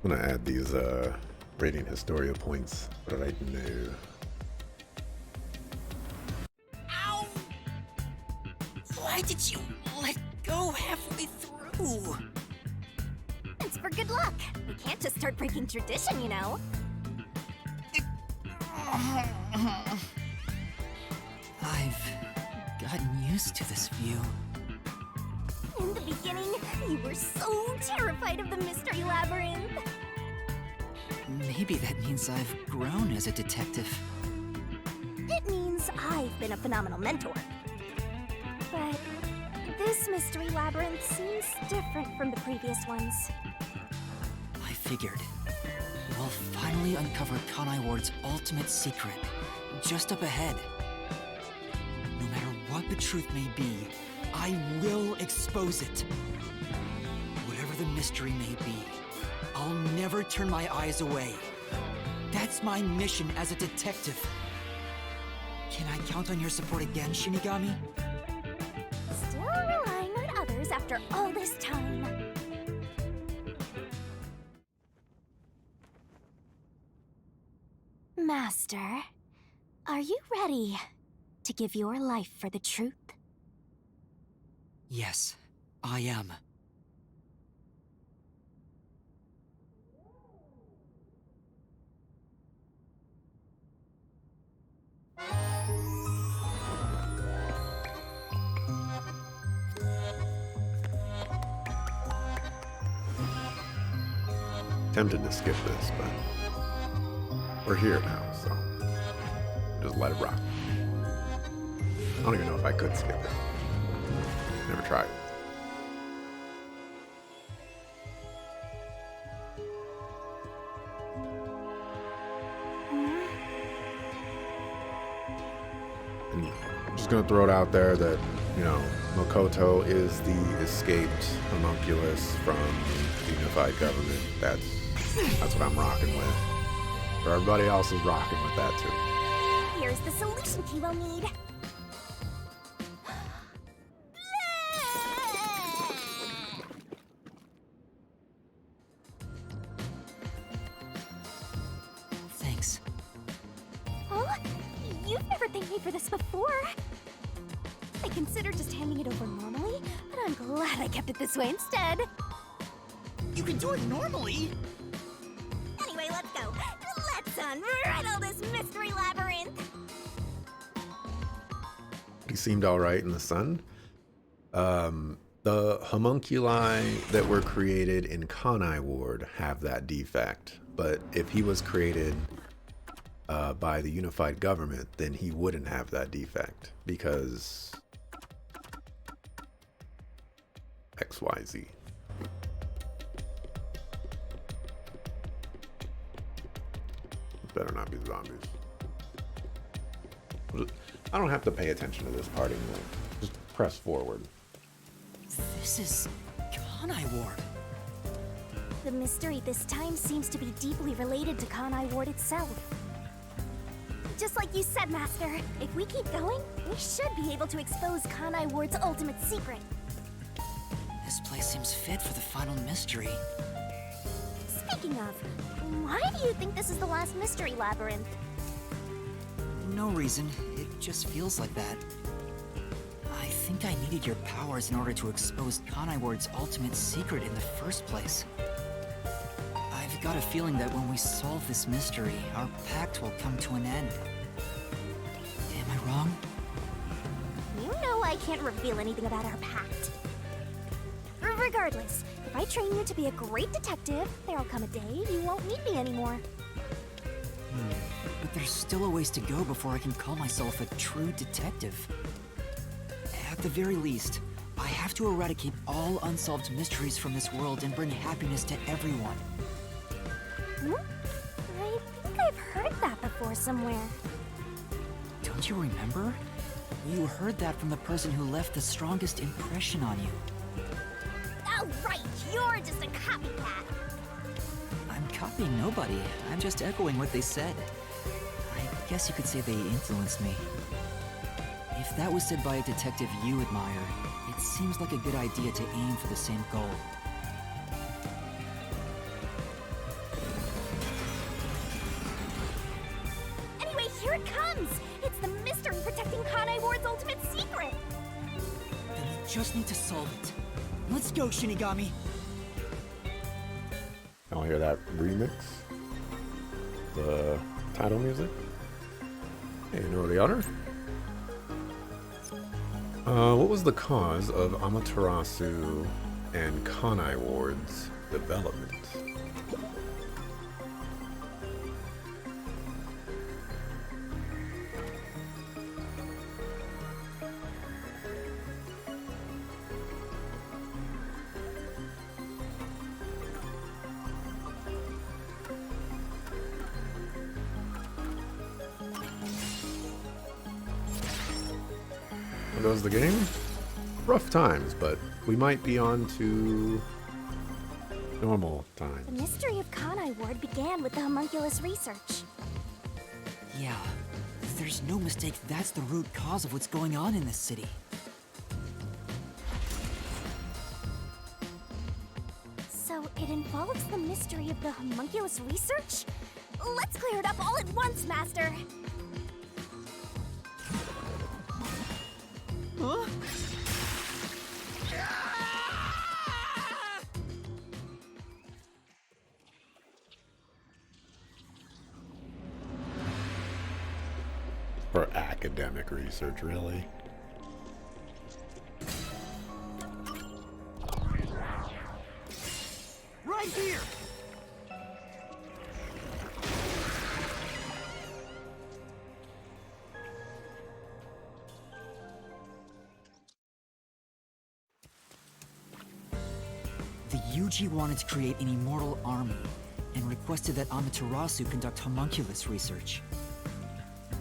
I'm gonna add these Radiant Historia points right now. Ow! Why did you let go halfway through? It's for good luck. We can't just start breaking tradition, you know. I've gotten used to this view. In the beginning, you were so terrified of the Mystery Labyrinth. Maybe that means I've grown as a detective. It means I've been a phenomenal mentor. But this Mystery Labyrinth seems different from the previous ones. I figured. We'll finally uncover Kanai Ward's ultimate secret, just up ahead. No matter what the truth may be, I will expose it. Whatever the mystery may be, I'll never turn my eyes away. That's my mission as a detective. Can I count on your support again, Shinigami? Still relying on others after all this time. Master, are you ready to give your life for the truth? Yes, I am. Tempted to skip this, but we're here now, so just let it rock. I don't even know if I could skip it. Never tried. And I'm just gonna throw it out there that, you know, Makoto is the escaped homunculus from the unified government. That's what I'm rocking with. Or everybody else is rocking with that too. Here's the solution key we'll need. Thanks. Oh, you've never thanked me for this before. I considered just handing it over normally, but I'm glad I kept it this way instead. You can do it normally? Anyway, let's go. Let's unriddle this mystery labyrinth. He seemed all right in the sun. The homunculi that were created in Kanai Ward have that defect, but if he was created by the unified government, then he wouldn't have that defect because XYZ. Better not be zombies. I don't have to pay attention to this part anymore. Just press forward. This is Kanai Ward. The mystery this time seems to be deeply related to Kanai Ward itself. Just like you said, Master, if we keep going, we should be able to expose Kanai Ward's ultimate secret. This place seems fit for the final mystery. Speaking of, why do you think this is the last mystery labyrinth? No reason, it just feels like that. I think I needed your powers in order to expose Kanai Ward's ultimate secret in the first place. I've got a feeling that when we solve this mystery, our pact will come to an end. Am I wrong? You know I can't reveal anything about our pact. Regardless, if I train you to be a great detective, there'll come a day you won't need me anymore. But there's still a ways to go before I can call myself a true detective. At the very least, I have to eradicate all unsolved mysteries from this world and bring happiness to everyone. I think I've heard that before somewhere. Don't you remember? You heard that from the person who left the strongest impression on you. Oh, right, you're just a copycat. I'm copying nobody. I'm just echoing what they said. I guess you could say they influenced me. If that was said by a detective you admire, it seems like a good idea to aim for the same goal. just need to solve it. Let's go, Shinigami. Y'all hear that remix? The title music? Hey, you know the other? What was the cause of Amaterasu and Kanai Ward's development? There goes the game. Rough times, but we might be on to normal times. The mystery of Kanai Ward began with the homunculus research. Yeah, there's no mistake that's the root cause of what's going on in this city. So it involves the mystery of the homunculus research? Let's clear it up all at once, Master! Huh? For academic research, really? Right here! The Yuji wanted to create an immortal army, and requested that Amaterasu conduct homunculus research.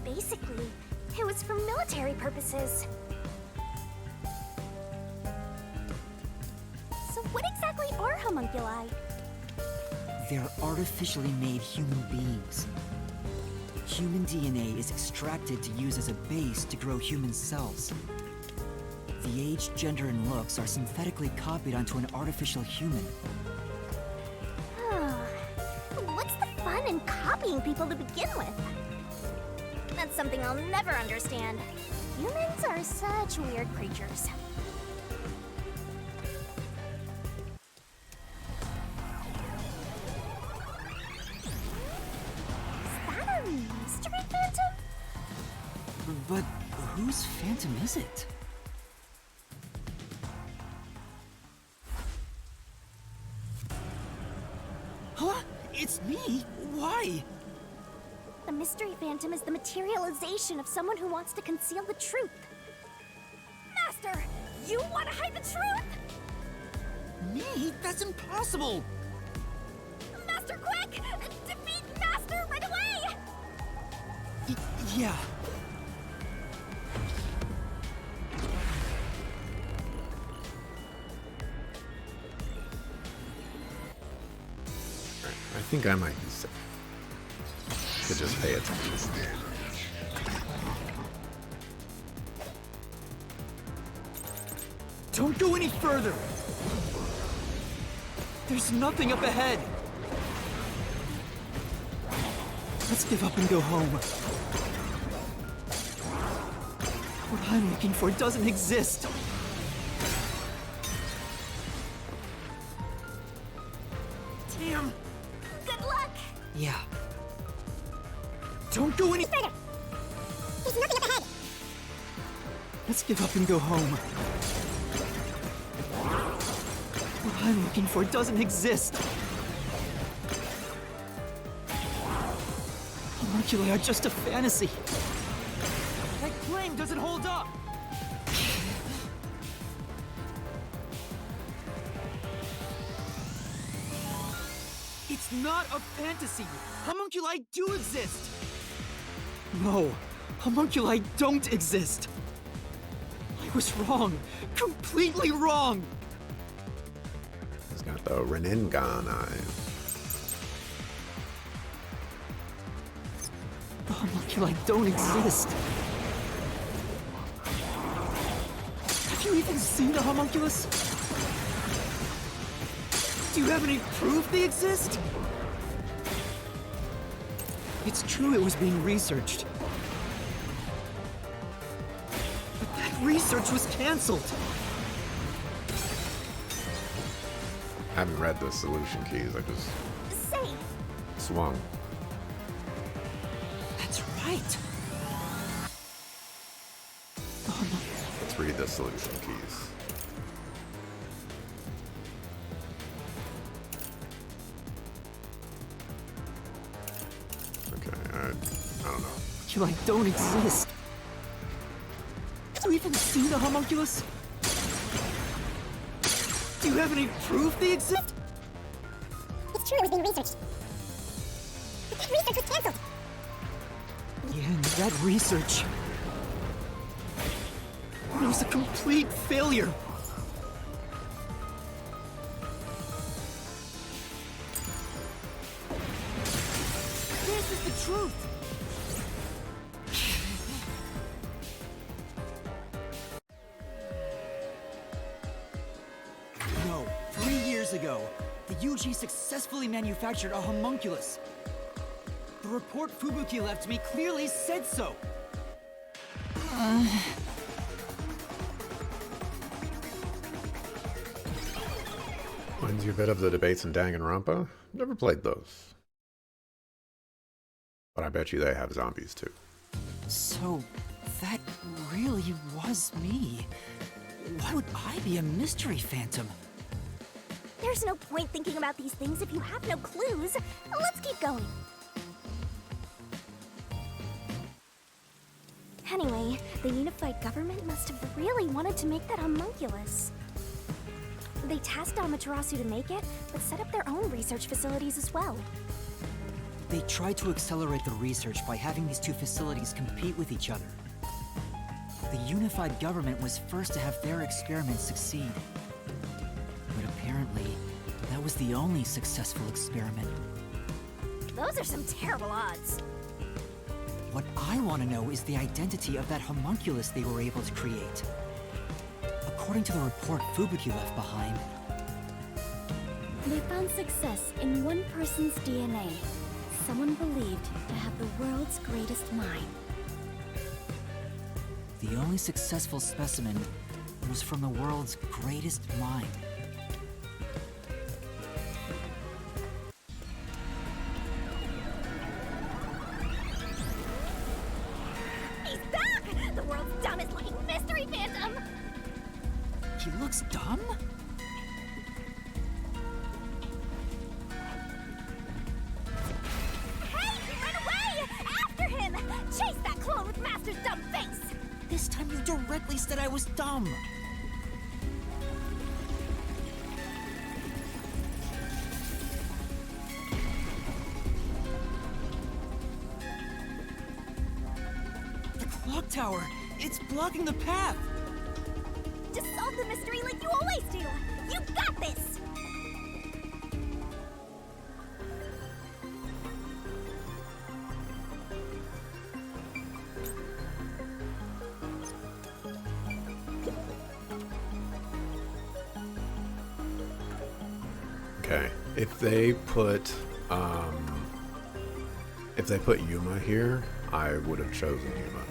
Basically, it was for military purposes. So what exactly are homunculi? They're artificially made human beings. Human DNA is extracted to use as a base to grow human cells. The age, gender, and looks are synthetically copied onto an artificial human. What's the fun in copying people to begin with? That's something I'll never understand. Humans are such weird creatures. Is that a mystery phantom? But whose phantom is it? Huh? It's me? Why? The mystery phantom is the materialization of someone who wants to conceal the truth. Master, you want to hide the truth? Me? That's impossible! Master, quick! Defeat Master right away! Yeah. I think I might be safe. To just pay attention. Don't go any further! There's nothing up ahead! Let's give up and go home. What I'm looking for doesn't exist. Damn! Good luck! Yeah. Don't go any Further! There's nothing up ahead! Let's give up and go home. What I'm looking for doesn't exist. Homunculi are just a fantasy. That claim doesn't hold up. It's not a fantasy. Homunculi do exist. No, homunculi don't exist. I was wrong. Completely wrong. He's got the Renengan eyes. The homunculi don't exist. Have you even seen a homunculus? Do you have any proof they exist? It's true it was being researched. But that research was cancelled. haven't read the solution keys. I just Say, swung. That's right. Oh no. Let's read the solution keys. Okay, I don't know. You like don't exist. Do you even see the homunculus? Do you have any proof they exist? it's true it was being researched. But that research was cancelled. Yeah, and that research. It was a complete failure. This is the truth. No, 3 years ago, the UG successfully manufactured a homunculus. The report Fubuki left me clearly said so. Reminds you a bit of the debates in Danganronpa? Never played those. But I bet you they have zombies too. So, that really was me. Why would I be a mystery phantom? There's no point thinking about these things if you have no clues. Let's keep going. Anyway, the unified government must have really wanted to make that homunculus. They tasked Amaterasu to make it, but set up their own research facilities as well. They tried to accelerate the research by having these two facilities compete with each other. The unified government was first to have their experiments succeed. But apparently, that was the only successful experiment. Those are some terrible odds. What I want to know is the identity of that homunculus they were able to create. According to the report Fubuki left behind, They found success in one person's DNA. Someone believed to have the world's greatest mind. the only successful specimen was from the world's greatest mind. He's back! The world's dumbest looking mystery phantom! He looks dumb? Hey! Run away! After him! Chase that clone with Master's dumb face! This time you directly said I was dumb. The clock tower! It's blocking the path! Just solve the mystery like you always do! You got this! Okay, if they put Yuma here, I would have chosen Yuma.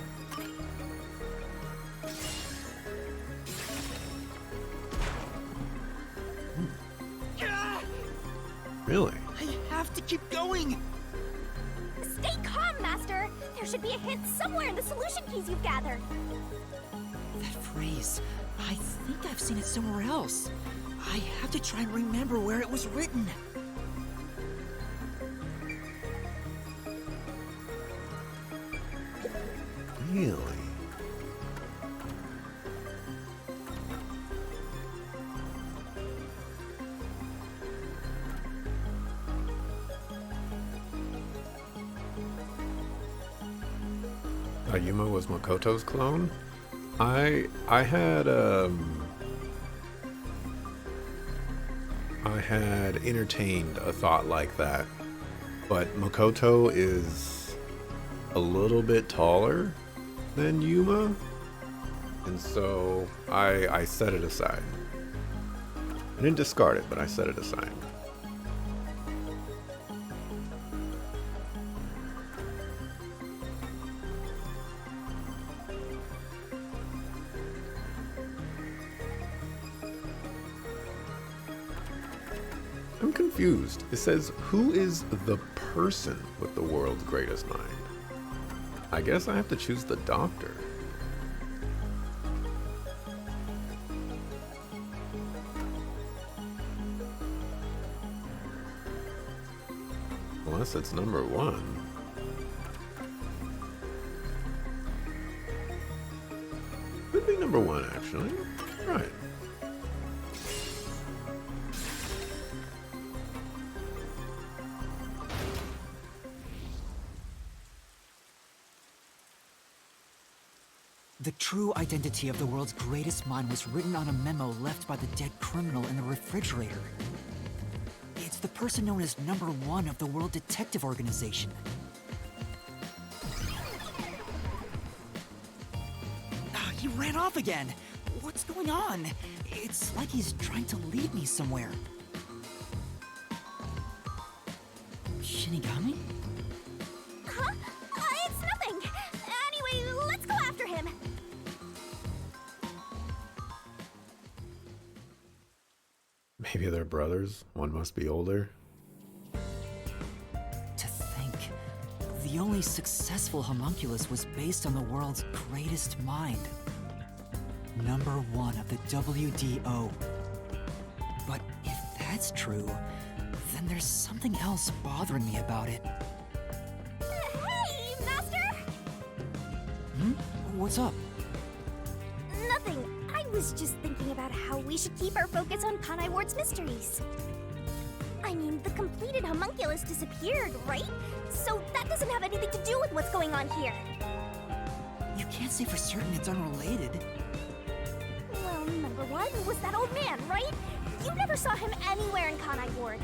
Really? I have to keep going! Stay calm, Master! There should be a hint somewhere in the solution keys you've gathered. That phrase, I think I've seen it somewhere else. I have to try and remember where it was written. Really? Yuma was Makoto's clone? I had entertained a thought like that, but Makoto is a little bit taller than Yuma, and so I set it aside. I didn't discard it, but I set it aside. I'm confused. It says, who is the person with the world's greatest mind? I guess I have to choose the doctor. Unless it's number one. Could be number one, actually. Right. The true identity of the world's greatest mind was written on a memo left by the dead criminal in the refrigerator. It's the person known as number one of the World Detective Organization. Ah, he ran off again! What's going on? It's like he's trying to lead me somewhere. Shinigami? Huh? It's nothing. Anyway, let's go after him. Maybe they're brothers. One must be older. To think, the only successful homunculus was based on the world's greatest mind. Number one of the WDO. But if that's true, then there's something else bothering me about it. Hey, Master! Hmm? What's up? Nothing. I was just thinking about how we should keep our focus on Kanai Ward's mysteries. I mean, the completed homunculus disappeared, right? So that doesn't have anything to do with what's going on here. You can't say for certain it's unrelated. Well, number one was that old man, right? You never saw him anywhere in Kanai Ward.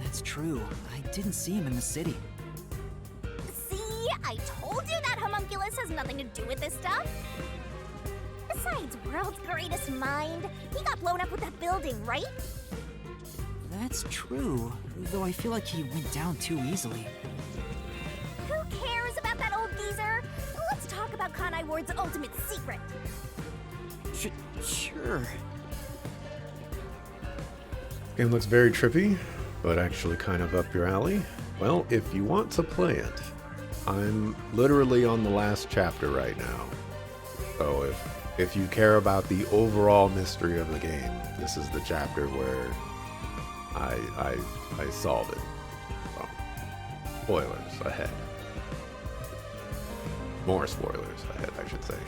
That's true. I didn't see him in the city. See? I told you that homunculus has nothing to do with this stuff. Besides, world's greatest mind. He got blown up with that building, right? That's true, though I feel like he went down too easily. Who cares about that old geezer? Let's talk about Kanai Ward's ultimate secret. Sure. Game looks very trippy, but actually kind of up your alley. Well, if you want to play it, I'm literally on the last chapter right now. So if you care about the overall mystery of the game, this is the chapter where I solve it. So, spoilers ahead. More spoilers ahead, I should say.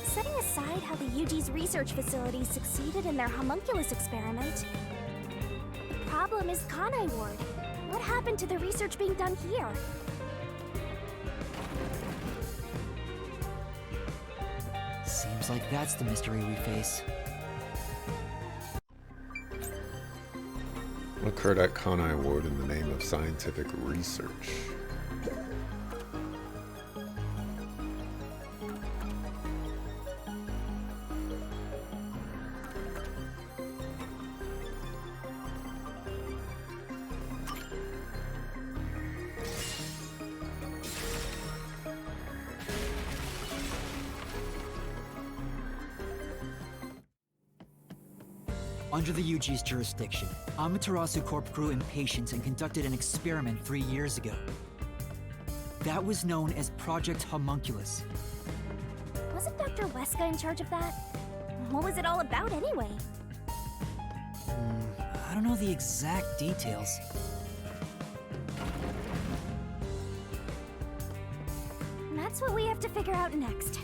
Setting aside how the UG's research facility succeeded in their homunculus experiment, the problem is Kanai Ward. What happened to the research being done here? Seems like that's the mystery we face. What occurred at Kanai Ward in the name of scientific research? Under the UG's jurisdiction, Amaterasu Corp grew impatient and conducted an experiment 3 years ago. That was known as Project Homunculus. Wasn't Dr. Weska in charge of that? What was it all about anyway? I don't know the exact details. That's what we have to figure out next.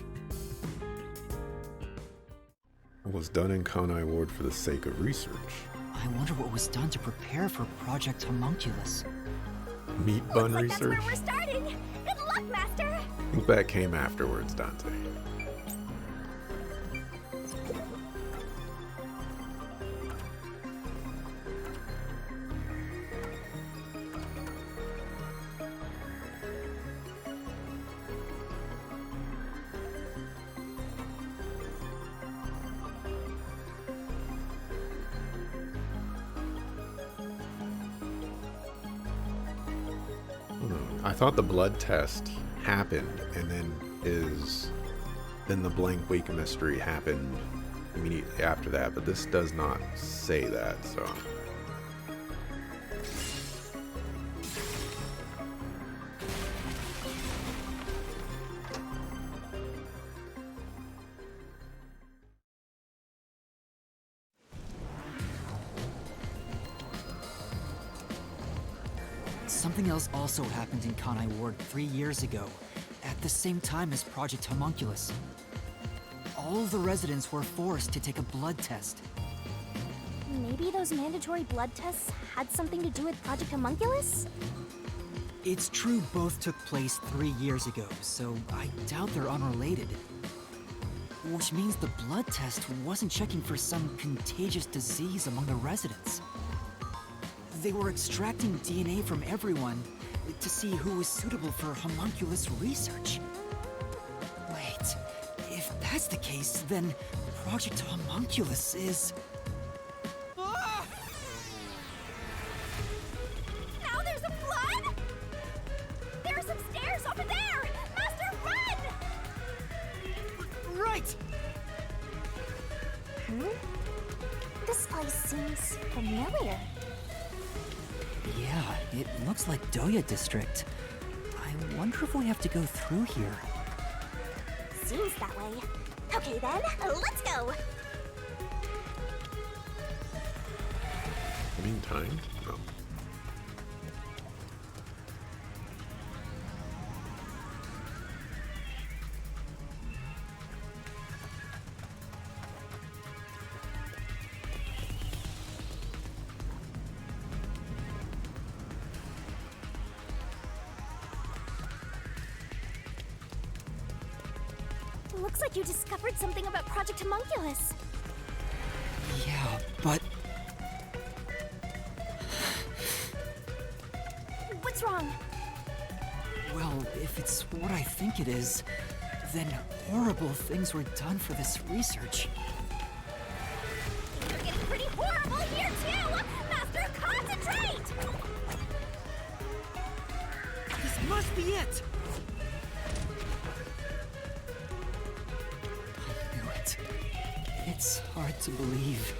What was done in Kanai Ward for the sake of research? I wonder what was done to prepare for Project Homunculus. Meat bun Looks like research? that's where we're starting. Good luck, Master. I think that came afterwards, Dante. I thought the blood test happened and then then the Blank Week mystery happened immediately after that, but this does not say that, so. Something else also happened in Kanai Ward 3 years ago, at the same time as Project Homunculus. All of the residents were forced to take a blood test. Maybe those mandatory blood tests had something to do with Project Homunculus? It's true both took place 3 years ago, so I doubt they're unrelated. Which means the blood test wasn't checking for some contagious disease among the residents. They were extracting DNA from everyone to see who was suitable for homunculus research. Wait, if that's the case, then Project Homunculus is... Now there's a flood? There are some stairs over there! Master, run! Right! This place seems familiar. Yeah, it looks like Doya District. I wonder if we have to go through here. Seems that way. Okay then, let's go! I mean, time? No. Looks like you discovered something about Project Homunculus. Yeah, but What's wrong? well, if it's what I think it is, then horrible things were done for this research. Things are getting pretty horrible here too! Master, concentrate! This must be it! I knew it. It's hard to believe,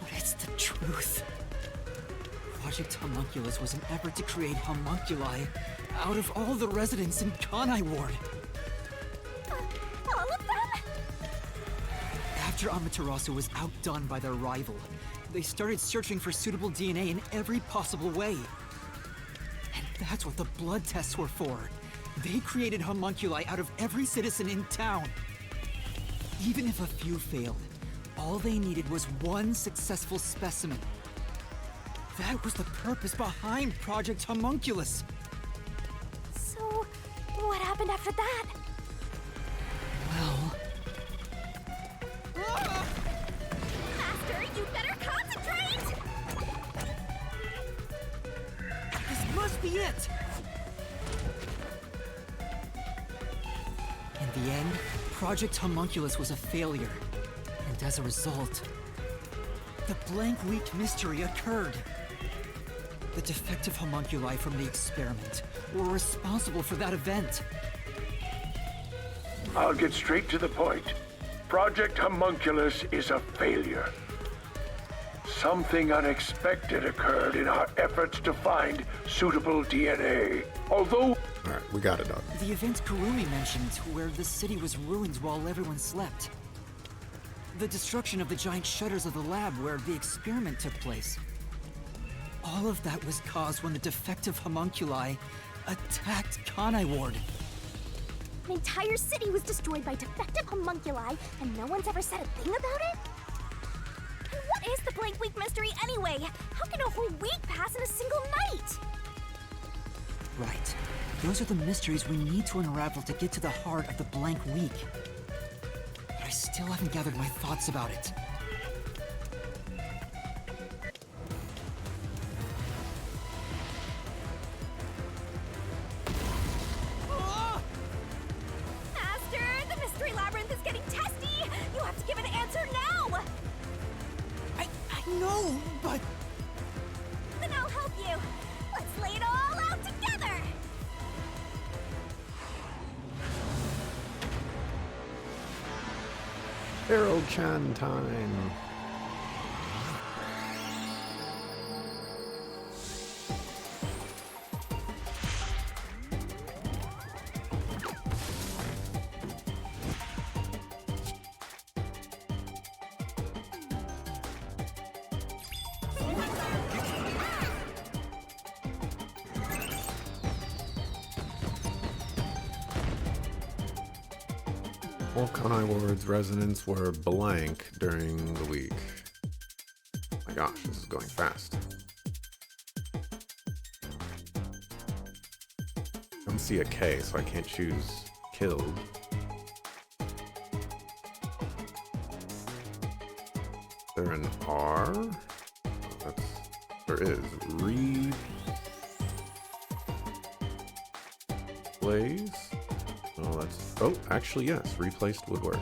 but it's the truth. Project Homunculus was an effort to create homunculi out of all the residents in Kanai Ward. All of them? After Amaterasu was outdone by their rival, they started searching for suitable DNA in every possible way. And that's what the blood tests were for. They created homunculi out of every citizen in town. Even if a few failed, all they needed was one successful specimen. That was the purpose behind Project Homunculus. So, what happened after that? Well, Master, you better concentrate! this must be it! In the end, Project Homunculus was a failure. And as a result, the Blank Week mystery occurred. The defective homunculi from the experiment were responsible for that event. I'll get straight to the point. Project Homunculus is a failure. Something unexpected occurred in our efforts to find suitable DNA. Although... Alright, we got it, dog. The event Kurumi mentioned, where the city was ruined while everyone slept. The destruction of the giant shutters of the lab where the experiment took place. All of that was caused when the defective homunculi attacked Kanai Ward. An entire city was destroyed by defective homunculi, and no one's ever said a thing about it? And what is the Blank Week mystery anyway? How can a whole week pass in a single night? Right. Those are the mysteries we need to unravel to get to the heart of the Blank Week. But I still haven't gathered my thoughts about it. Master, the mystery labyrinth is getting testy! You have to give an answer now! I know, but... Then I'll help you. Let's lay it all out together! Harold Chan time. All Kanai Ward's residents were blank during the week. My gosh, this is going fast. I don't see a K, so I can't choose killed. Is there an R? Oh, there is. Replace? Oh, that's. Oh, actually, yes. Replaced woodwork.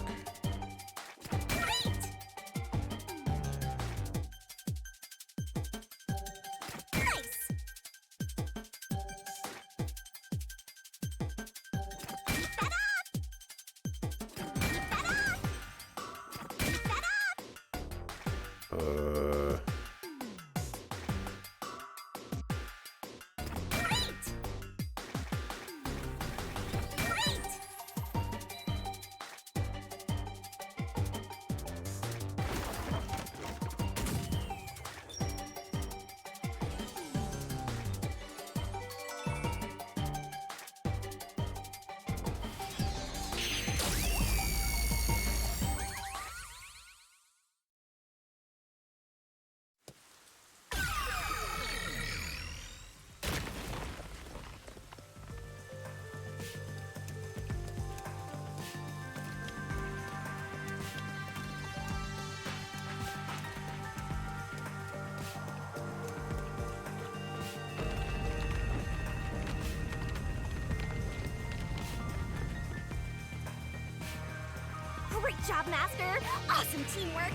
Great job, Master! Awesome teamwork!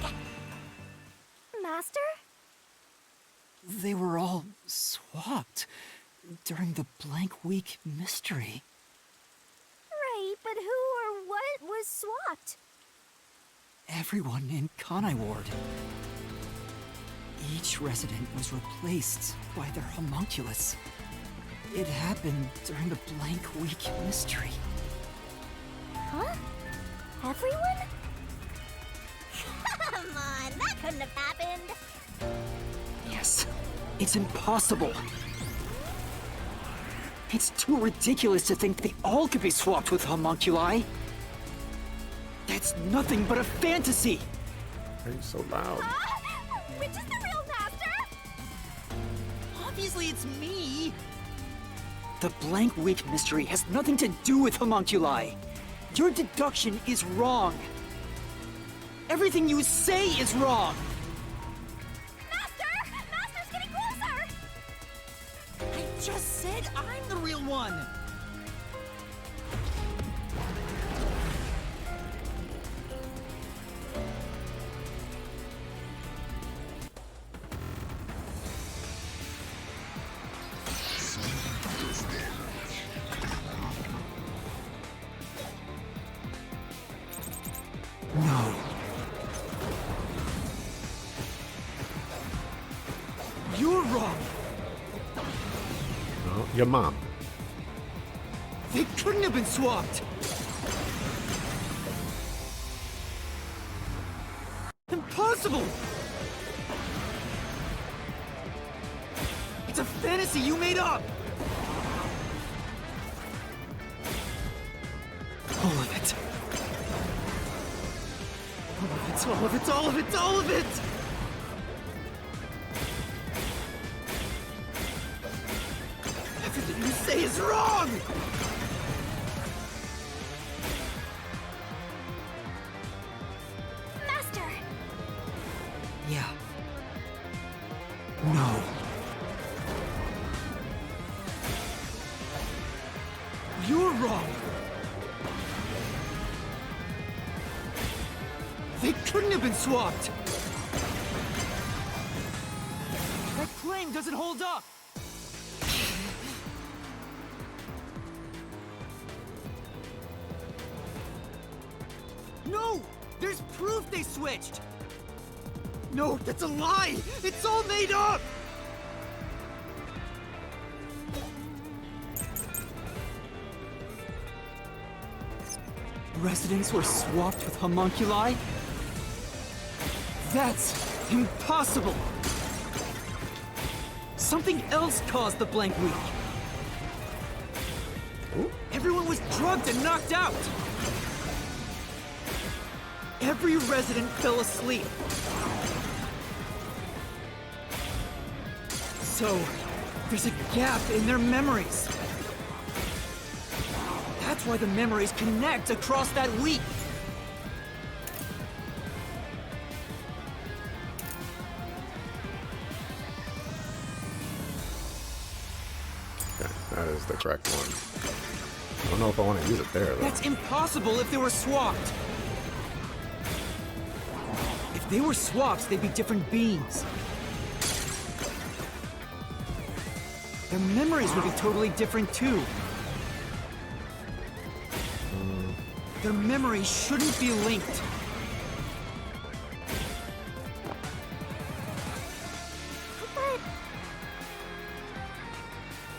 Master? They were all swapped during the blank week mystery. Right, but who or what was swapped? Everyone in Kanai Ward. Each resident was replaced by their homunculus. It happened during the blank week mystery. Huh? Everyone? Come on, that couldn't have happened! Yes, it's impossible. It's too ridiculous to think they all could be swapped with homunculi. That's nothing but a fantasy! Why are you so loud? Which is the real Master? Obviously it's me! The blank week mystery has nothing to do with homunculi. Your deduction is wrong. Everything you say is wrong! Master! Master's getting closer! I just said I'm the real one! No. You're wrong! No, your mom. They couldn't have been swapped! Impossible! It's a fantasy you made up! All of it. All of it, all of it, all of it! Everything you say is wrong! Master! Yeah. No. You're wrong! They couldn't have been swapped! That claim doesn't hold up! No! There's proof they switched! No, that's a lie! It's all made up! Residents were swapped with homunculi? That's impossible! Something else caused the blank week. Everyone was drugged and knocked out! Every resident fell asleep. So, there's a gap in their memories. That's why the memories connect across that week. Okay, that is the correct one. I don't know if I want to use it there, though. That's impossible if they were swapped. If they were swaps, they'd be different beings. Their memories would be totally different, too. Their memories shouldn't be linked.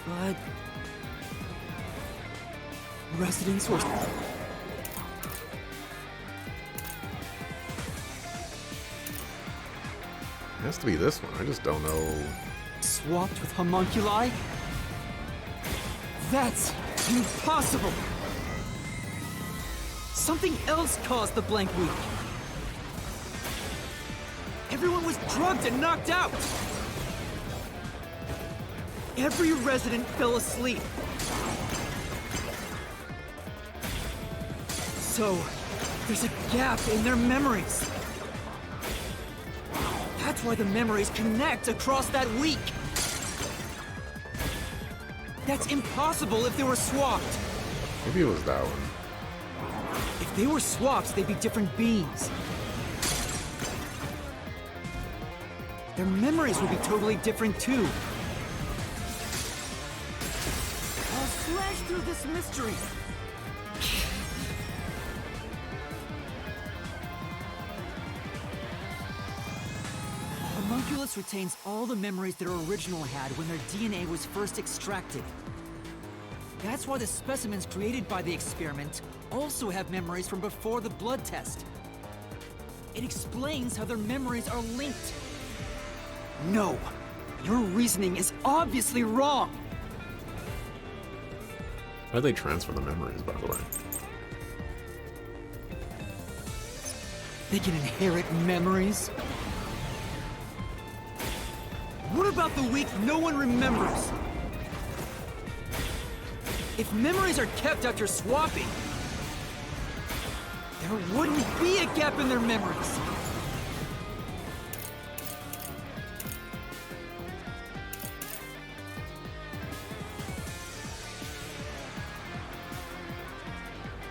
But... residents were... It has to be this one. I just don't know. swapped with homunculi? That's impossible! Something else caused the blank week. Everyone was drugged and knocked out! Every resident fell asleep. So, there's a gap in their memories. That's why the memories connect across that week. That's impossible if they were swapped. Maybe it was that one. If they were swaps, they'd be different beings. Their memories would be totally different, too. I'll slash through this mystery. Homunculus retains all the memories their original had when their DNA was first extracted. That's why the specimens created by the experiment also have memories from before the blood test. It explains how their memories are linked. No, your reasoning is obviously wrong. How do they transfer the memories, by the way? They can inherit memories? What about the week no one remembers? If memories are kept after swapping, there wouldn't be a gap in their memories.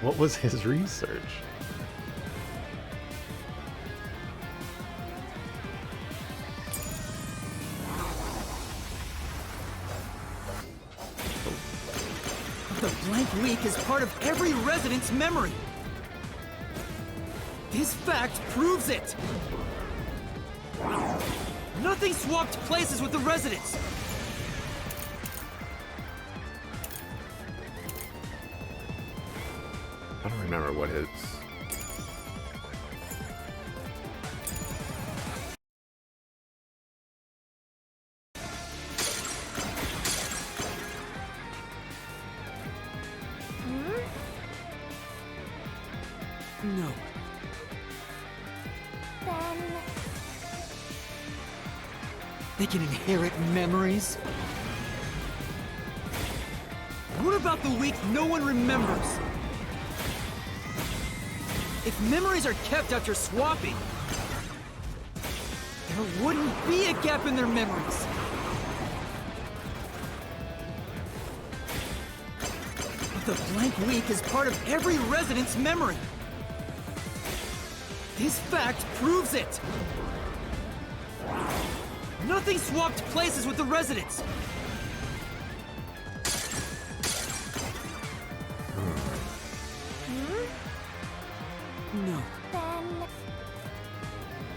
What was his research? The blank week is part of every resident's memory. This fact proves it. Nothing swapped places with the residents. I don't remember what his... No. Then... They can inherit memories? What about the week no one remembers? If memories are kept after swapping, there wouldn't be a gap in their memories. But the blank week is part of every resident's memory. This fact proves it. Nothing swapped places with the residents. No. Then...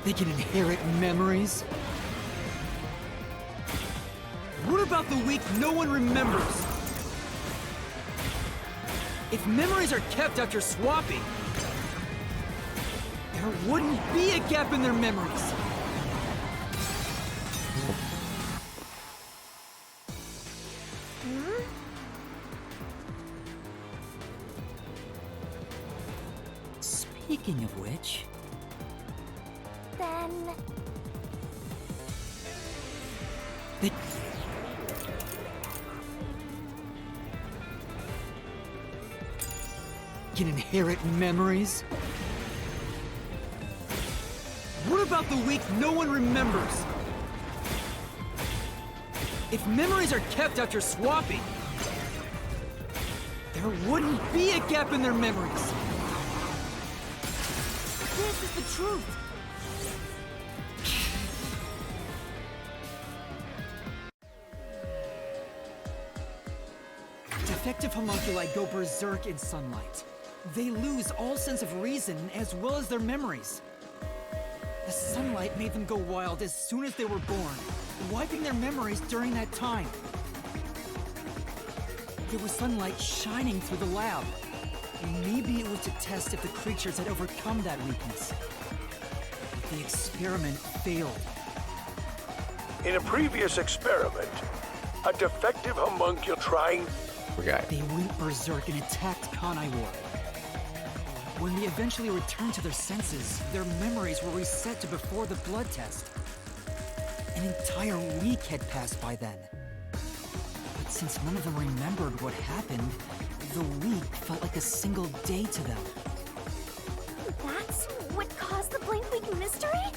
They can inherit memories? What about the week no one remembers? If memories are kept after swapping, there wouldn't be a gap in their memories. Speaking of which... Then... They... can inherit memories? What about the week no one remembers? If memories are kept after swapping, there wouldn't be a gap in their memories. This is the truth. Defective homunculi go berserk in sunlight. They lose all sense of reason as well as their memories. The sunlight made them go wild as soon as they were born, wiping their memories during that time. There was sunlight shining through the lab, and maybe it was to test if the creatures had overcome that weakness. But the experiment failed. In a previous experiment, a defective homuncule trying... Okay. They went berserk and attacked Kanai Ward. When they eventually returned to their senses, their memories were reset to before the blood test. An entire week had passed by then. But since none of them remembered what happened, the week felt like a single day to them. That's what caused the Blank Week mystery?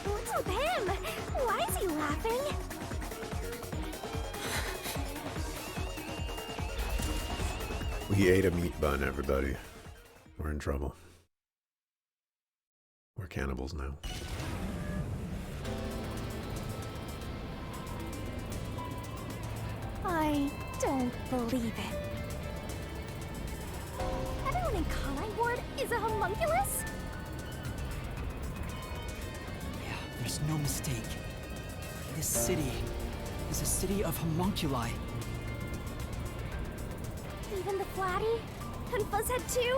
What's with him? Why is he laughing? We ate a meat bun, everybody. We're in trouble. We're cannibals now. I don't believe it. Everyone in Kanai Ward is a homunculus? Yeah, there's no mistake. This city is a city of homunculi. Even the Flatty? And Fuzzhead too?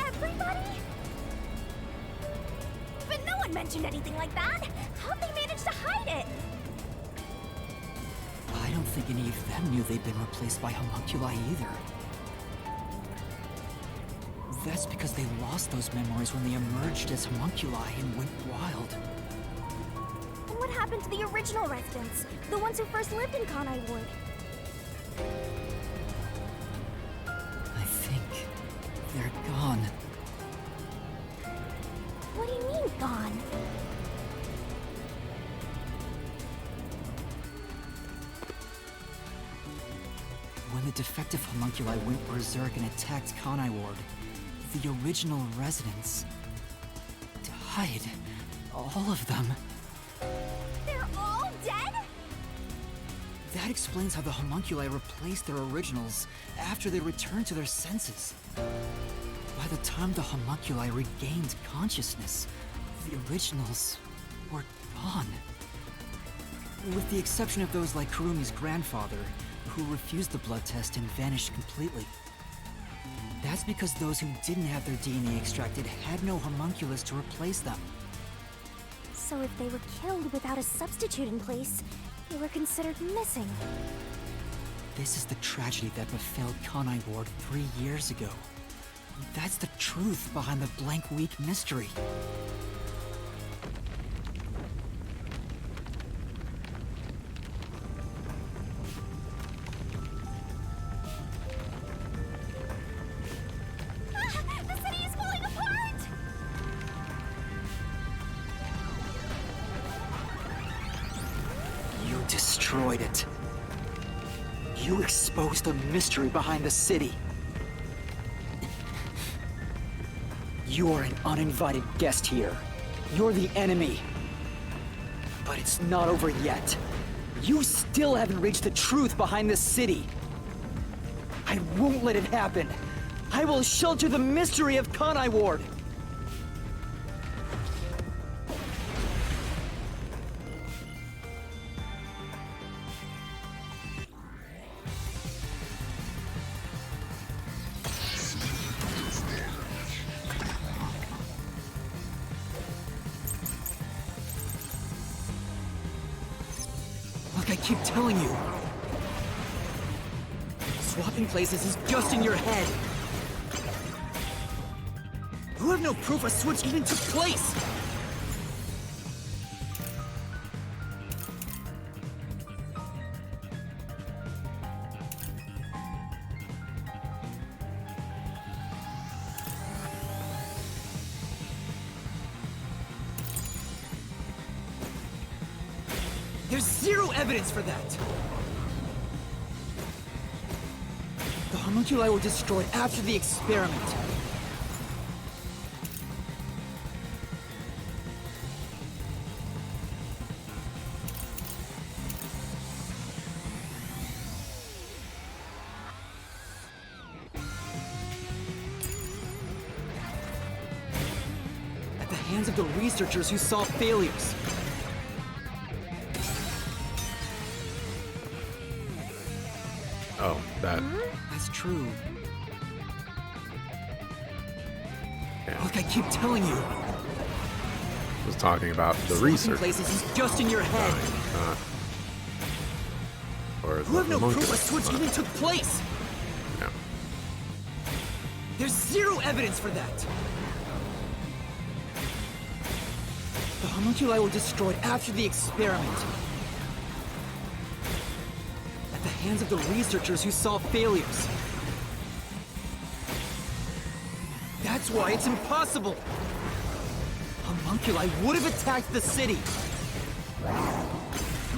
Everybody? But no one mentioned anything like that! How'd they manage to hide it? I don't think any of them knew they'd been replaced by homunculi either. That's because they lost those memories when they emerged as homunculi and went wild. And what happened to the original residents? The ones who first lived in Kanai Ward? I think they're gone. What do you mean, gone? When the defective homunculi went berserk and attacked Kanai Ward, the original residents died. All of them. They're all dead? That explains how the homunculi replaced their originals after they returned to their senses. By the time the homunculi regained consciousness, the originals were gone. With the exception of those like Kurumi's grandfather, who refused the blood test and vanished completely. That's because those who didn't have their DNA extracted had no homunculus to replace them. So if they were killed without a substitute in place, they were considered missing. This is the tragedy that befell Kanai Ward 3 years ago. That's the truth behind the Blank Week mystery. The city is falling apart! You destroyed it. You exposed the mystery behind the city. You're an uninvited guest here. You're the enemy. But it's not over yet. You still haven't reached the truth behind this city. I won't let it happen. I will shelter the mystery of Kanai Ward. Like I keep telling you. Swapping places is just in your head. You have no proof a switch even took place. There's zero evidence for that. The homunculi were destroyed after the experiment. At the hands of the researchers who saw failures. Oh, that. That's true. Yeah. Look, I keep telling you. Was talking about the Swapping research. places is just in your head. Or You the have no proof a homunculus. switch even took place. Yeah. There's zero evidence for that. The homunculi were destroyed after the experiment. At the hands of the researchers who saw failures. That's why it's impossible. Homunculi would have attacked the city.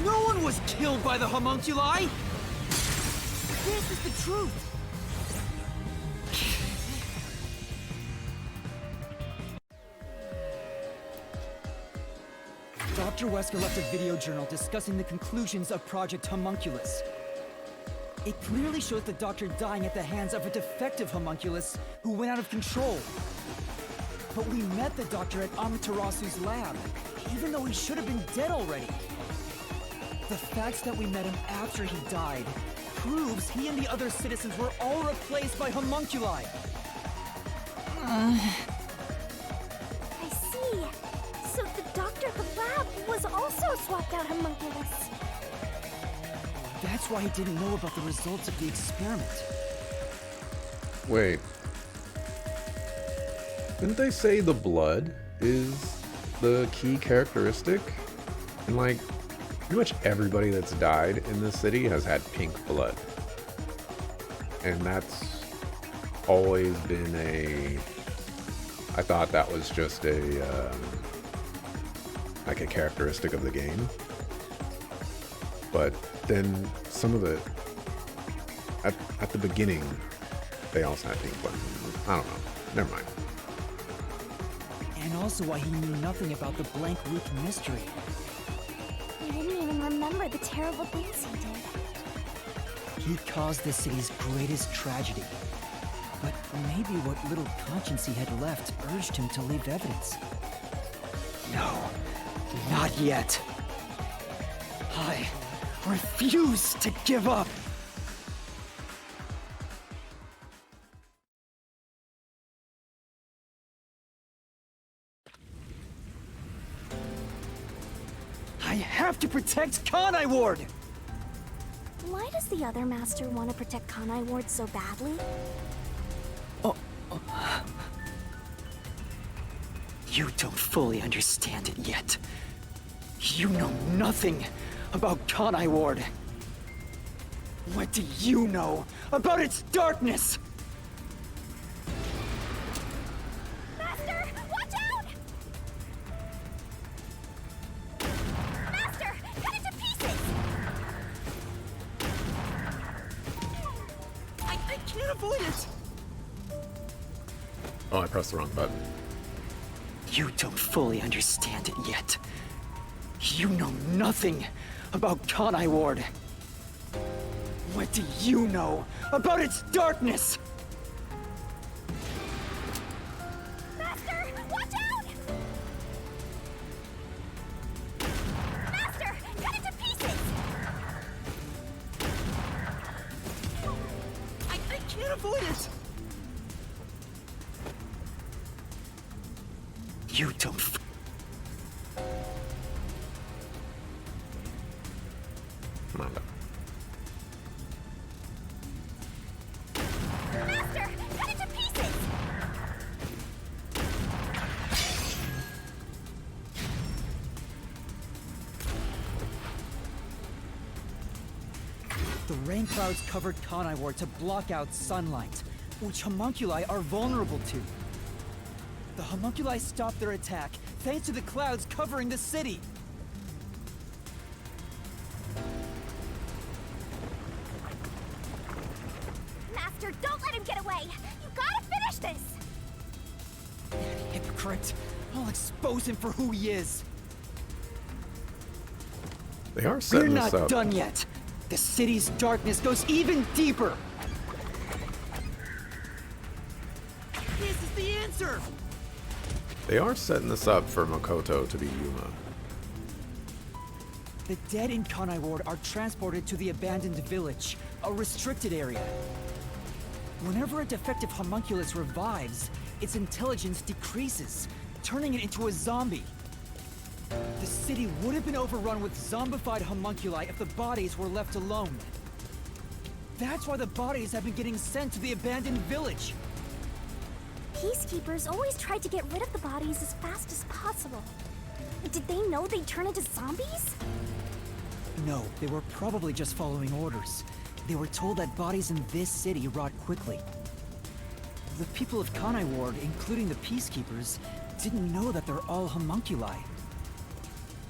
No one was killed by the homunculi. This is the truth. Dr. Wesker left a video journal discussing the conclusions of Project Homunculus. It clearly shows the Doctor dying at the hands of a defective homunculus who went out of control. But we met the Doctor at Amaterasu's lab, even though he should have been dead already. The fact that we met him after he died proves he and the other citizens were all replaced by homunculi. I see. So the doctor at the lab was also swapped out homunculus. That's why he didn't know about the results of the experiment. Wait. Didn't they say the blood is the key characteristic? And like, pretty much everybody that's died in this city has had pink blood. And that's always been I thought that was just like a characteristic of the game. But then some of the, at the beginning, they also had pink blood. I don't know. Never mind. And also why he knew nothing about the Blank Week mystery. He didn't even remember the terrible things he did. He caused the city's greatest tragedy. But maybe what little conscience he had left urged him to leave evidence. No, not yet. I refuse to give up. I have to protect Kanai Ward! Why does the other master want to protect Kanai Ward so badly? You don't fully understand it yet. You know nothing about Kanai Ward. What do you know about its darkness? Master, watch out! Master, cut it to pieces! I can't avoid it! Oh, I pressed the wrong button. You don't fully understand it yet. You know nothing about Kanai Ward. What do you know about its darkness? Master, watch out! Master, cut it to pieces! I can't avoid it! You don't Come on, Master, cut it to pieces! The rain clouds covered Kanai Ward to block out sunlight, which homunculi are vulnerable to. The homunculi stopped their attack thanks to the clouds covering the city. Master, don't let him get away! You gotta finish this! Hypocrite! I'll expose him for who he is. They are We're setting not this up. done yet. The city's darkness goes even deeper. This is the answer. They are setting this up for Makoto to be Yuma. The dead in Kanai Ward are transported to the abandoned village, a restricted area. Whenever a defective homunculus revives, its intelligence decreases, turning it into a zombie. The city would have been overrun with zombified homunculi if the bodies were left alone. That's why the bodies have been getting sent to the abandoned village. Peacekeepers always tried to get rid of the bodies as fast as possible. Did they know they'd turn into zombies? No, they were probably just following orders. They were told that bodies in this city rot quickly. The people of Kanai Ward, including the Peacekeepers, didn't know that they're all homunculi.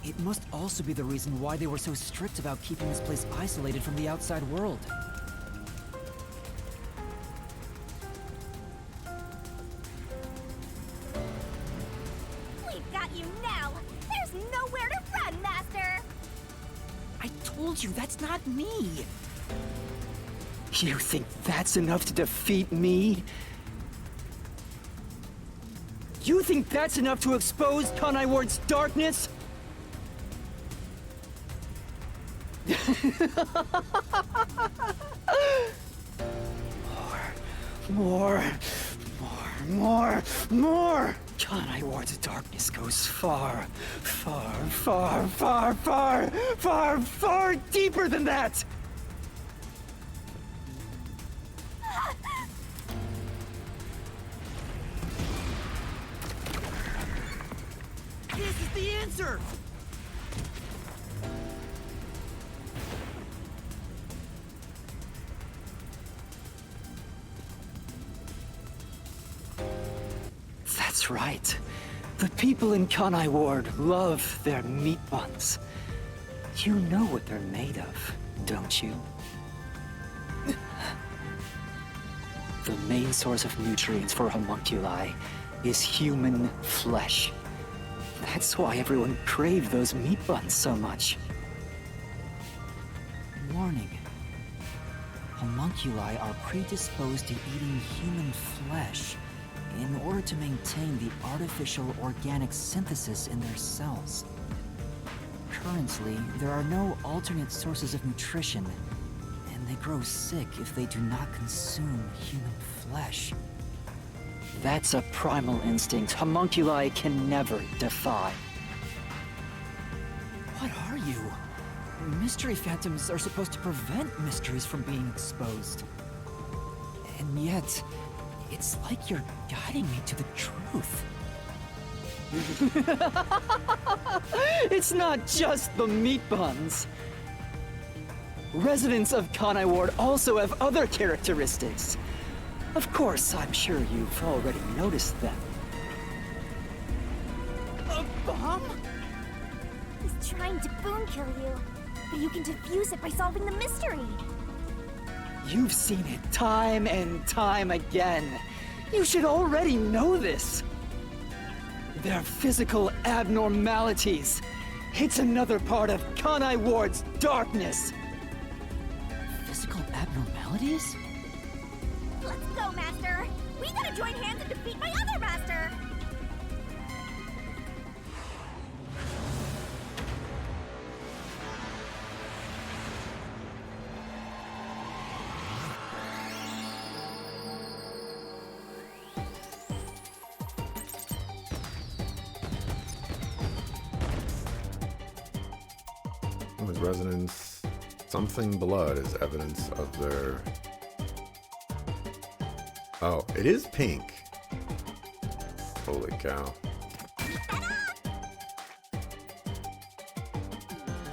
It must also be the reason why they were so strict about keeping this place isolated from the outside world. We've got you now! There's nowhere to run, Master! I told you, that's not me! You think that's enough to defeat me? You think that's enough to expose Kanai Ward's darkness? More! Kanai Ward's darkness goes far deeper than that! This is the answer! That's right. The people in Kanai Ward love their meat buns. You know what they're made of, don't you? The main source of nutrients for homunculi is human flesh. That's why everyone craved those meat buns so much. Warning. Homunculi are predisposed to eating human flesh in order to maintain the artificial organic synthesis in their cells. Currently, there are no alternate sources of nutrition, and they grow sick if they do not consume human flesh. That's a primal instinct homunculi can never defy. What are you? Mystery phantoms are supposed to prevent mysteries from being exposed. And yet, it's like you're guiding me to the truth. It's not just the meat buns. Residents of Kanai Ward also have other characteristics. Of course, I'm sure you've already noticed them. A bomb? He's trying to boom kill you, but you can defuse it by solving the mystery. You've seen it time and time again. You should already know this. They're physical abnormalities. It's another part of Kanai Ward's darkness. Physical abnormalities? Let's go, Master! We gotta join hands and defeat my other Master! With resonance, something blood is evidence of their... Oh, it is pink. Holy cow.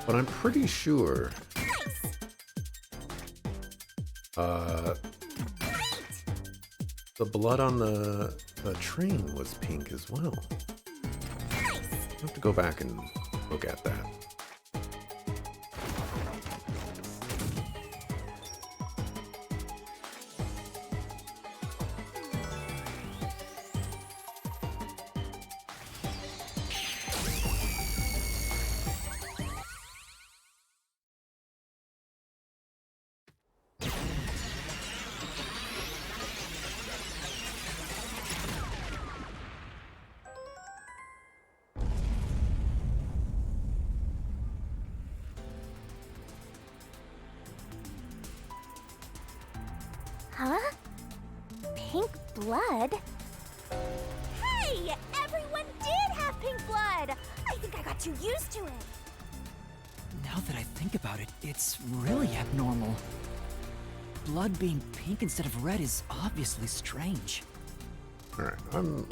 But I'm pretty sure... the blood on the train was pink as well. I have to go back and look at that. Huh? Pink blood? Hey! Everyone did have pink blood! I think I got too used to it. Now that I think about it, it's really abnormal. Blood being pink instead of red is obviously strange. Alright, I'm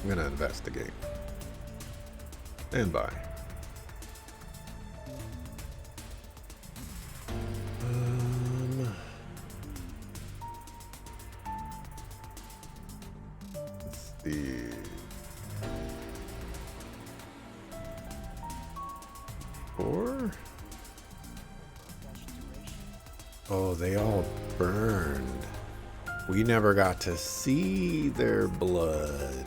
gonna investigate. Stand by. Let's see. Four? Oh, they all burned. We never got to see their blood.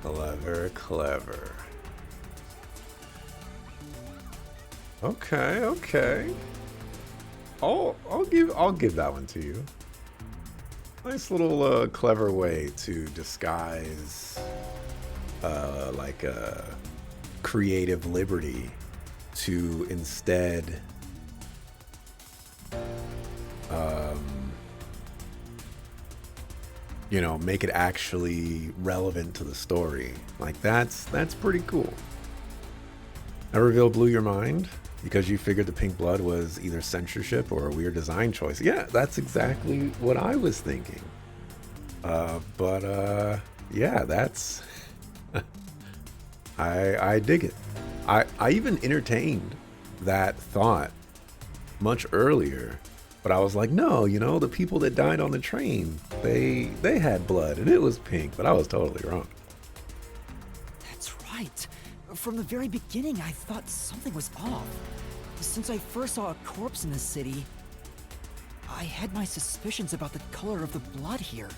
Clever, clever. Okay, okay. I'll give that one to you. Nice little clever way to disguise like a creative liberty to instead you know, make it actually relevant to the story. Like that's pretty cool. That reveal blew your mind because you figured the pink blood was either censorship or a weird design choice. Yeah, that's exactly what I was thinking. But yeah, that's I dig it. I even entertained that thought much earlier, but I was like, no, you know, the people that died on the train, they had blood and it was pink, but I was totally wrong. That's right. From the very beginning, I thought something was off. Since I first saw a corpse in the city, I had my suspicions about the color of the blood here.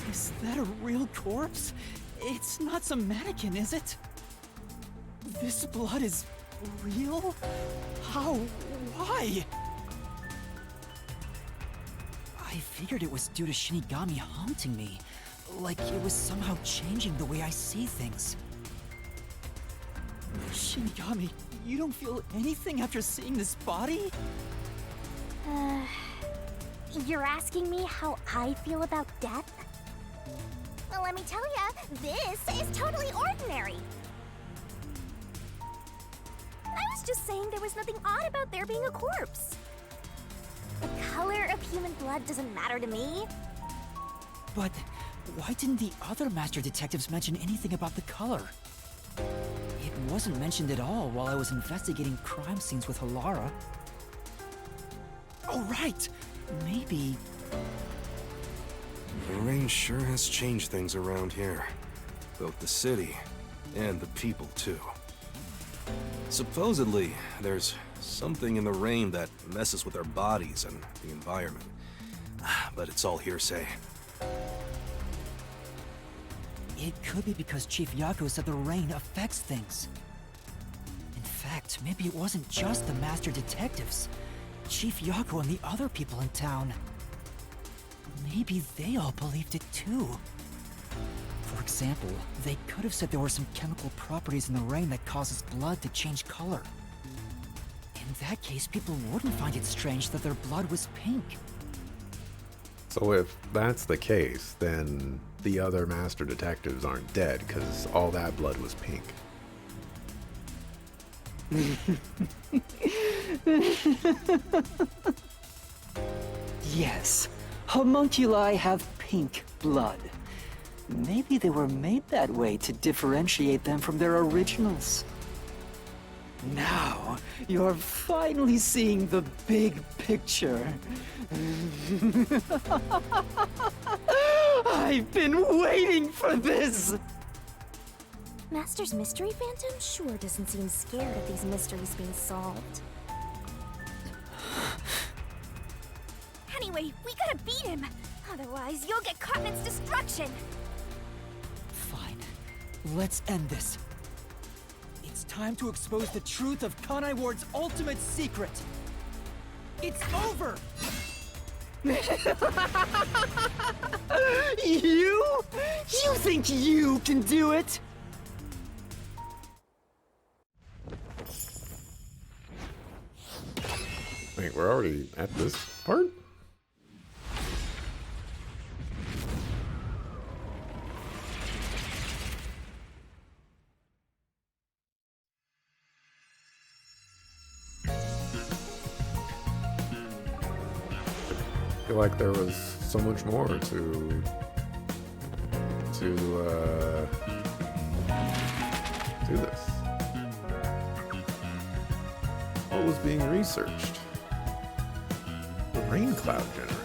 Is that a real corpse? It's not some mannequin, is it? This blood is real? How? Why? I figured it was due to Shinigami haunting me. Like it was somehow changing the way I see things. Shinigami, you don't feel anything after seeing this body? You're asking me how I feel about death? Well, let me tell ya, this is totally ordinary. I was just saying there was nothing odd about there being a corpse. The color of human blood doesn't matter to me. But why didn't the other master detectives mention anything about the color? It wasn't mentioned at all while I was investigating crime scenes with Halara. Oh, right! Maybe... The rain sure has changed things around here. Both the city and the people, too. Supposedly, there's something in the rain that messes with our bodies and the environment. But it's all hearsay. It could be because Chief Yako said the rain affects things. In fact, maybe it wasn't just the Master Detectives. Chief Yako and the other people in town. Maybe they all believed it too. For example, they could have said there were some chemical properties in the rain that causes blood to change color. In that case, people wouldn't find it strange that their blood was pink. So if that's the case, then the other Master Detectives aren't dead because all that blood was pink. Yes, homunculi have pink blood. Maybe they were made that way to differentiate them from their originals. Now, you're finally seeing the big picture. I've been waiting for this! Master's Mystery Phantom sure doesn't seem scared of these mysteries being solved. Anyway, we gotta beat him! Otherwise, you'll get caught in its destruction! Fine. Let's end this. It's time to expose the truth of Kanai Ward's ultimate secret. It's over! You? You think you can do it? Wait, we're already at this part? I feel like there was so much more to this. What was being researched? The rain cloud generator.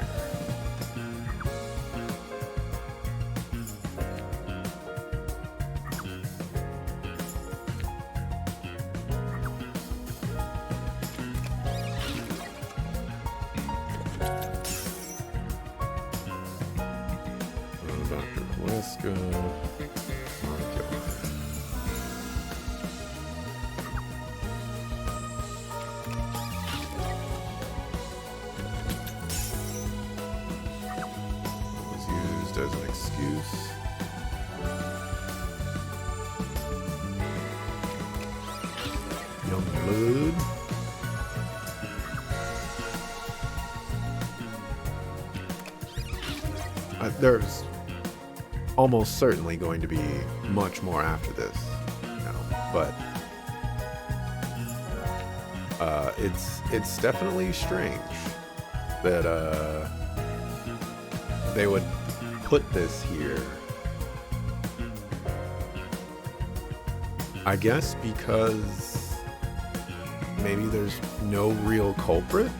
Dr. Weska. Molecular. Was used as an excuse. Young blood. There's almost certainly going to be much more after this, you know, but it's definitely strange that they would put this here. I guess because maybe there's no real culprit.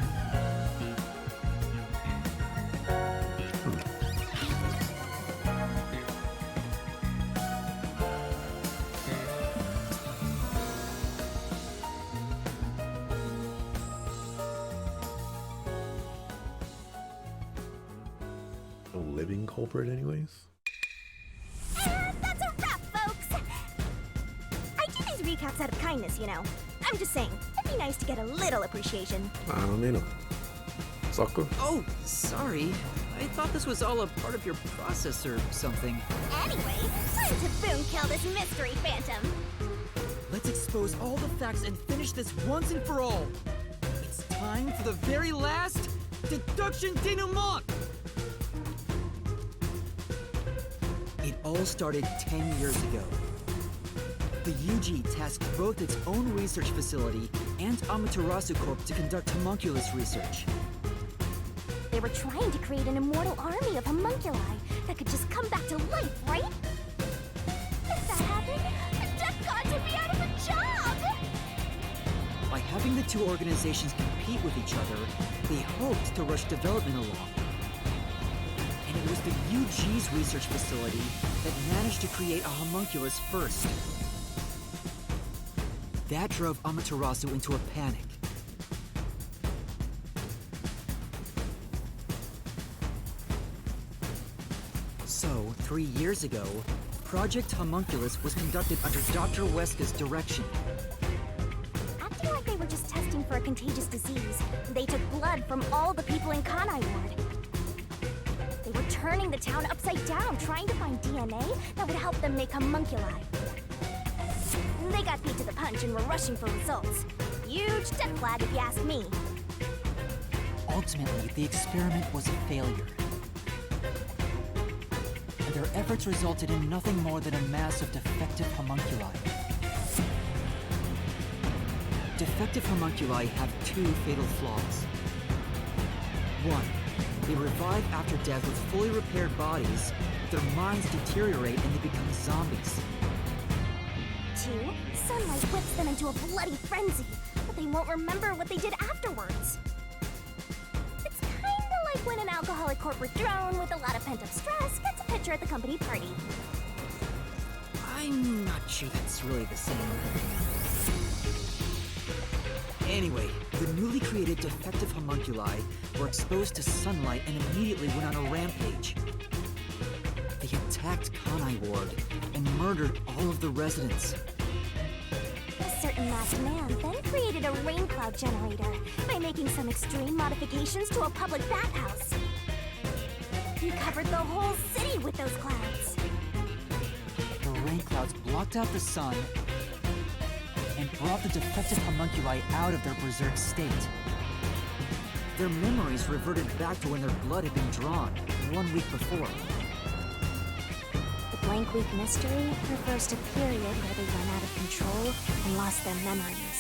A living culprit, anyways. That's a wrap, folks! I do these recaps out of kindness, you know. I'm just saying, it'd be nice to get a little appreciation. I don't mean sucker. Oh, sorry. I thought this was all a part of your process or something. Anyway, time to boom kill this mystery phantom. Let's expose all the facts and finish this once and for all. It's time for the very last deduction denouement! It all started 10 years ago. The UG tasked both its own research facility and Amaterasu Corp to conduct homunculus research. They were trying to create an immortal army of homunculi that could just come back to life, right? If that happened, the Death Gods would be out of a job! By having the two organizations compete with each other, they hoped to rush development along. And it was the UG's research facility that managed to create a homunculus first. That drove Amaterasu into a panic. So, 3 years ago, Project Homunculus was conducted under Dr. Weska's direction. Acting like they were just testing for a contagious disease, they took blood from all the people in Kanai Ward. They were turning the town upside down, trying to find DNA that would help them make homunculi. They got beat to the punch and were rushing for results. Huge death flag if you ask me. Ultimately, the experiment was a failure. And their efforts resulted in nothing more than a mass of defective homunculi. Defective homunculi have 2 fatal flaws. 1. They revive after death with fully repaired bodies, but their minds deteriorate and they become zombies. 2. Sunlight whips them into a bloody frenzy, but they won't remember what they did afterwards. It's kinda like when an alcoholic corporate drone with a lot of pent-up stress gets a picture at the company party. I'm not sure that's really the same. Anyway, the newly created defective homunculi were exposed to sunlight and immediately went on a rampage. They attacked Kanai Ward and murdered all of the residents. A certain masked man then created a rain cloud generator by making some extreme modifications to a public bathhouse. He covered the whole city with those clouds. The rain clouds blocked out the sun and brought the defective homunculi out of their berserk state. Their memories reverted back to when their blood had been drawn 1 week before. The blank week mystery refers to period where they ran out of control and lost their memories.